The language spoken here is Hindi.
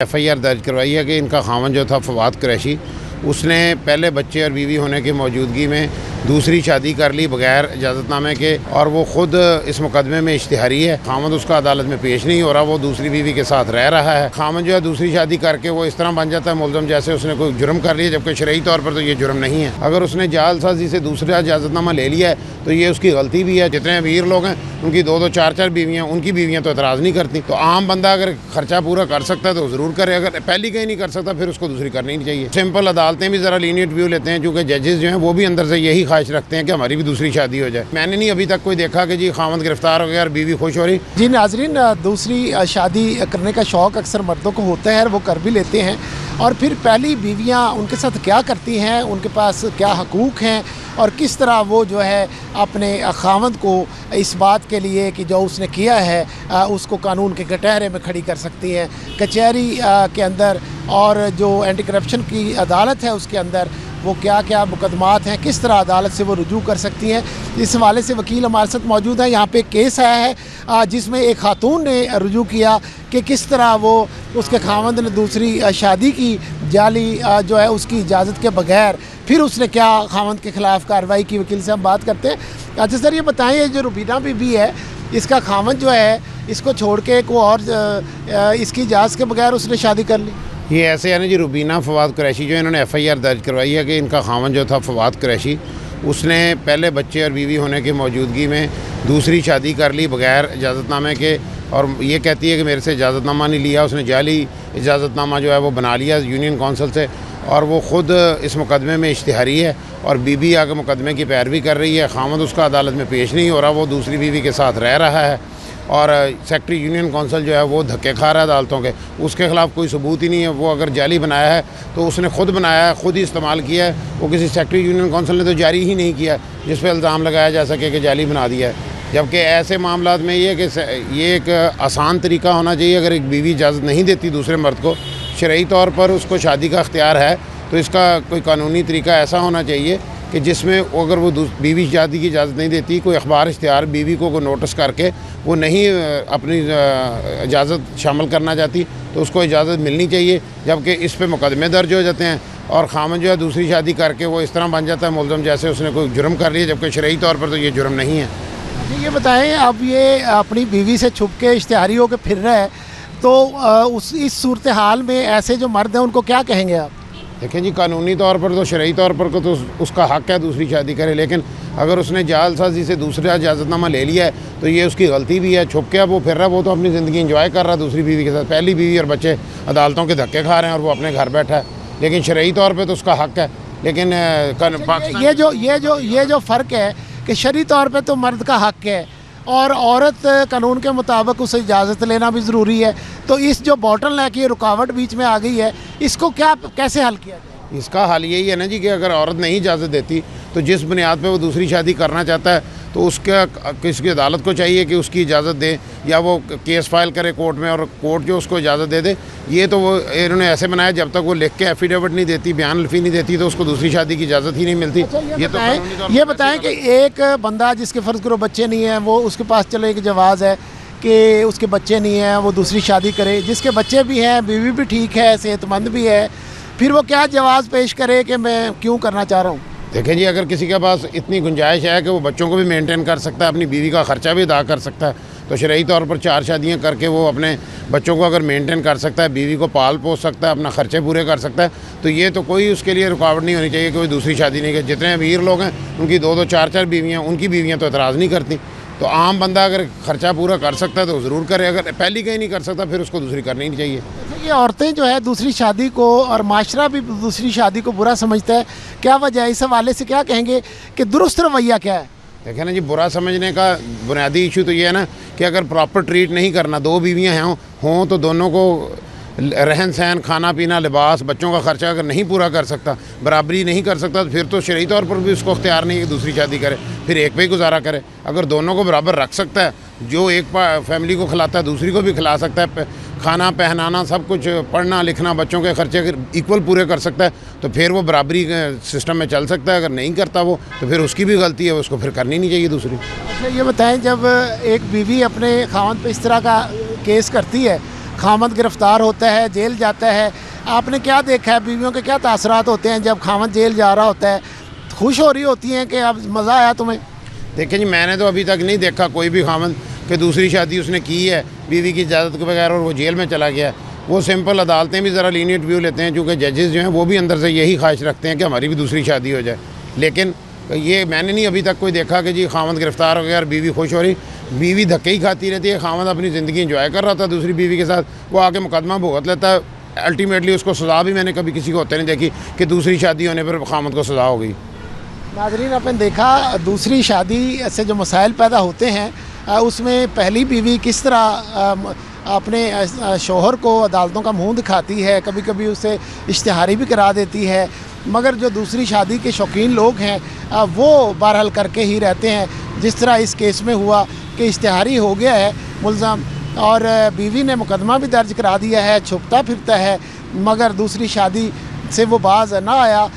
FIR दर्ज करवाई है कि इनका खामन जो था फवाद कुरैशी, उसने पहले बच्चे और बीवी होने की मौजूदगी में दूसरी शादी कर ली बगैर इजाज़तनामे के, और वो ख़ुद इस मुकदमे में इश्तिहारी है। खामद उसका अदालत में पेश नहीं हो रहा, वो दूसरी बीवी के साथ रह रहा है। खामद जो है दूसरी शादी करके वो इस तरह बन जाता है मुलज़म जैसे उसने कोई जुर्म कर लिया, जबकि शरई तौर पर तो ये जुर्म नहीं है। अगर उसने जालसाजी से दूसरा इजाज़तनामा ले लिया है तो ये उसकी गलती भी है। जितने अमीर लोग हैं उनकी दो दो चार चार बीवियाँ, उनकी बीवियाँ तो एतराज़ नहीं करती। तो आम बंदा अगर खर्चा पूरा कर सकता है तो ज़रूर करे, अगर पहली कहीं नहीं कर सकता फिर उसको दूसरी करनी नहीं चाहिए। सिंपल अदालतें भी ज़रा लीनियंट व्यू लेते हैं, क्योंकि जजेस जो हैं वो भी अंदर से यही ख्वाहिश रखते हैं कि हमारी भी दूसरी शादी हो जाए। मैंने नहीं अभी तक कोई देखा कि जी खामद गिरफ्तार हो गया और बीवी खुश हो रही। जी नाजरीन, दूसरी शादी करने का शौक़ अक्सर मर्दों को होता है और वो कर भी लेते हैं, और फिर पहली बीवियां उनके साथ क्या करती हैं, उनके पास क्या हकूक़ हैं और किस तरह वो जो है अपने खामद को इस बात के लिए कि जो उसने किया है उसको कानून के कटहरे में खड़ी कर सकती हैं, कचहरी के अंदर, और जो एंटी करप्शन की अदालत है उसके अंदर वो क्या क्या मुकदमात हैं, किस तरह अदालत से वो रुजू कर सकती हैं। इस हवाले से वकील हमारे साथ मौजूद है। यहाँ पे एक केस आया है जिसमें एक खातून ने रुजू किया कि किस तरह वो उसके खामद ने दूसरी शादी की, जाली जो है उसकी इजाज़त के बगैर, फिर उसने क्या खामद के ख़िलाफ़ कार्रवाई की। वकील से हम बात करते हैं। अच्छा सर, ये बताएं, ये जो रुबीना बीबी है इसका खामद जो है इसको छोड़ के को और इसकी इजाज़त के बगैर उसने शादी कर ली। ये ऐसे है ना जी, रुबीना फवाद कुरैशी जो इन्होंने FIR दर्ज करवाई है कि इनका खामन जो था फवाद कुरैशी, उसने पहले बच्चे और बीवी होने की मौजूदगी में दूसरी शादी कर ली बगैर इजाज़तनामे के, और ये कहती है कि मेरे से इजाज़तनामा नहीं लिया। उसने जाली इजाज़तनामा जो है वो बना लिया यूनियन कौंसिल से, और वो ख़ुद इस मुकदमे में इश्तिहारी है और बीवी आगे मुकदमे की पैरवी कर रही है। खामद उसका अदालत में पेश नहीं हो रहा, वो दूसरी बीवी के साथ रह रहा है, और सेक्रेटरी यूनियन कौंसिल जो है वो धक्के खा रहा है अदालतों के। उसके ख़िलाफ़ कोई सबूत ही नहीं है। वो अगर जाली बनाया है तो उसने ख़ुद बनाया है, ख़ुद ही इस्तेमाल किया है। वो किसी सेक्रेटरी यूनियन कौंसिल ने तो जारी ही नहीं किया जिस पर इल्ज़ाम लगाया जा सके कि जाली बना दिया है। जबकि ऐसे मामलात में ये कि ये एक आसान तरीका होना चाहिए। अगर एक बीवी इजाज़त नहीं देती दूसरे मर्द को, शरई तौर पर उसको शादी का अख्तियार है, तो इसका कोई कानूनी तरीका ऐसा होना चाहिए कि जिसमें अगर वो बीवी शादी की इजाज़त नहीं देती, कोई अखबार इश्तिहार बीवी को नोटिस करके वो नहीं अपनी इजाज़त शामिल करना चाहती तो उसको इजाज़त मिलनी चाहिए। जबकि इस पे मुकदमे दर्ज हो जाते हैं और खामन जो है दूसरी शादी करके वो इस तरह बन जाता है मुलज़म जैसे उसने कोई जुर्म कर लिया, जबकि शरई तौर पर तो ये जुर्म नहीं है। जी ये बताएं, अब ये अपनी बीवी से छुप के इश्तिहारी होकर फिर रहा है, तो इस सूरत हाल में ऐसे जो मर्द हैं उनको क्या कहेंगे आप? देखें जी, कानूनी तौर पर तो शरई तौर पर तो उसका हक़ है दूसरी शादी करे, लेकिन अगर उसने जालसाजी से दूसरा इजाज़तनामा ले लिया है तो ये उसकी गलती भी है। छुप के अब वो फिर रहा है, वो तो अपनी ज़िंदगी इंजॉय कर रहा है दूसरी बीवी के साथ। पहली बीवी और बच्चे अदालतों के धक्के खा रहे हैं और वो अपने घर बैठा है, लेकिन शरई तौर पर तो उसका हक़ है। लेकिन ये जो फ़र्क है कि शरई तौर पर तो मर्द का हक़ है और औरत कानून के मुताबिक उसे इजाज़त लेना भी ज़रूरी है, तो इस जो बॉटल नेक ये रुकावट बीच में आ गई है, इसको कैसे हल किया जाए? इसका हल यही है ना जी कि अगर औरत नहीं इजाज़त देती तो जिस बुनियाद पे वो दूसरी शादी करना चाहता है तो उसका किसी अदालत को चाहिए कि उसकी इजाज़त दे, या वो केस फाइल करे कोर्ट में और कोर्ट जो उसको इजाज़त दे दे। ये तो वो इन्होंने ऐसे बनाया, जब तक वो लिख के एफिडेविट नहीं देती, बयान अल्फी नहीं देती, तो उसको दूसरी शादी की इजाज़त ही नहीं मिलती। अच्छा, ये बताएं कि एक बंदा जिसके फ़र्ज़ करो बच्चे नहीं हैं, वो उसके पास चलो एक जवाज़ है कि उसके बच्चे नहीं हैं, वो दूसरी शादी करे। जिसके बच्चे भी हैं, बीवी भी ठीक है, सेहतमंद भी है, फिर वो क्या जवाज़ पेश करे कि मैं क्यों करना चाह रहा हूँ? देखें जी, अगर किसी के पास इतनी गुंजाइश है कि वो बच्चों को भी मेंटेन कर सकता है, अपनी बीवी का ख़र्चा भी अदा कर सकता है, तो शरई तौर पर 4 शादियां करके वो अपने बच्चों को अगर मेंटेन कर सकता है, बीवी को पाल पोस सकता है, अपना ख़र्चे पूरे कर सकता है, तो ये तो कोई उसके लिए रुकावट नहीं होनी चाहिए कि कोई दूसरी शादी नहीं करे। जितने अमीर लोग हैं उनकी 2-2 4-4 बीवियाँ, उनकी बीवियाँ तो एतराज़ नहीं करती। तो आम बंदा अगर ख़र्चा पूरा कर सकता है तो ज़रूर करे, अगर पहली कहीं नहीं कर सकता फिर उसको दूसरी करनी नहीं चाहिए। ये औरतें जो है दूसरी शादी को, और माशरा भी दूसरी शादी को बुरा समझता है, क्या वजह है? इस हवाले से क्या कहेंगे कि दुरुस्त रवैया क्या है? देखें ना जी, बुरा समझने का बुनियादी इशू तो ये है ना कि अगर प्रॉपर ट्रीट नहीं करना, 2 बीवियाँ हों तो दोनों को रहन सहन, खाना पीना, लिबास, बच्चों का खर्चा अगर नहीं पूरा कर सकता, बराबरी नहीं कर सकता, तो फिर तो शरई तौर पर भी उसको अख्तियार नहीं है कि दूसरी शादी करे, फिर एक पे ही गुजारा करे। अगर दोनों को बराबर रख सकता है, जो एक फैमिली को खिलाता है दूसरी को भी खिला सकता है, खाना पहनाना सब कुछ, पढ़ना लिखना, बच्चों के खर्चे अगर इक्वल पूरे कर सकता है तो फिर वो बराबरी सिस्टम में चल सकता है। अगर नहीं करता वो तो फिर उसकी भी गलती है, उसको फिर करनी नहीं चाहिए दूसरी। अच्छा ये बताएं, जब एक बीवी अपने खावंद पे इस तरह का केस करती है खामद गिरफ़्तार होता है, जेल जाता है। आपने क्या देखा है, बीवियों के क्या तासरात होते हैं जब खामद जेल जा रहा होता है? खुश हो रही होती हैं कि अब मज़ा आया तुम्हें? देखिए जी, मैंने तो अभी तक नहीं देखा कोई भी खामद कि दूसरी शादी उसने की है बीवी की इजाज़त के बगैर और वो जेल में चला गया। वो सिंपल, अदालतें भी ज़रा लीनियंट व्यू लेते हैं, क्योंकि जजेस जो हैं वो भी अंदर से यही ख्वाहिश रखते हैं कि हमारी भी दूसरी शादी हो जाए। लेकिन ये मैंने नहीं अभी तक कोई देखा कि जी खामद गिरफ़्तार हो गया और बीवी खुश हो रही। बीवी धक्के ही खाती रहती है। खामद अपनी ज़िंदगी इंजॉय कर रहा था दूसरी बीवी के साथ, वो आके मुकदमा भुगत लेता है। अल्टीमेटली उसको सज़ा भी मैंने कभी किसी को होते नहीं देखी कि दूसरी शादी होने पर खामद को सज़ा हो गई। नाज़रीन, आपने देखा दूसरी शादी से जो मसाइल पैदा होते हैं उसमें पहली बीवी किस तरह अपने शौहर को अदालतों का मुंह दिखाती है, कभी कभी उसे इश्तिहारी भी करा देती है। मगर जो दूसरी शादी के शौकीन लोग हैं वो बहरहाल करके ही रहते हैं। जिस तरह इस केस में हुआ कि इश्तिहारी हो गया है मुल्ज़म और बीवी ने मुकदमा भी दर्ज करा दिया है, छुपता फिरता है, मगर दूसरी शादी से वो बाज ना आया।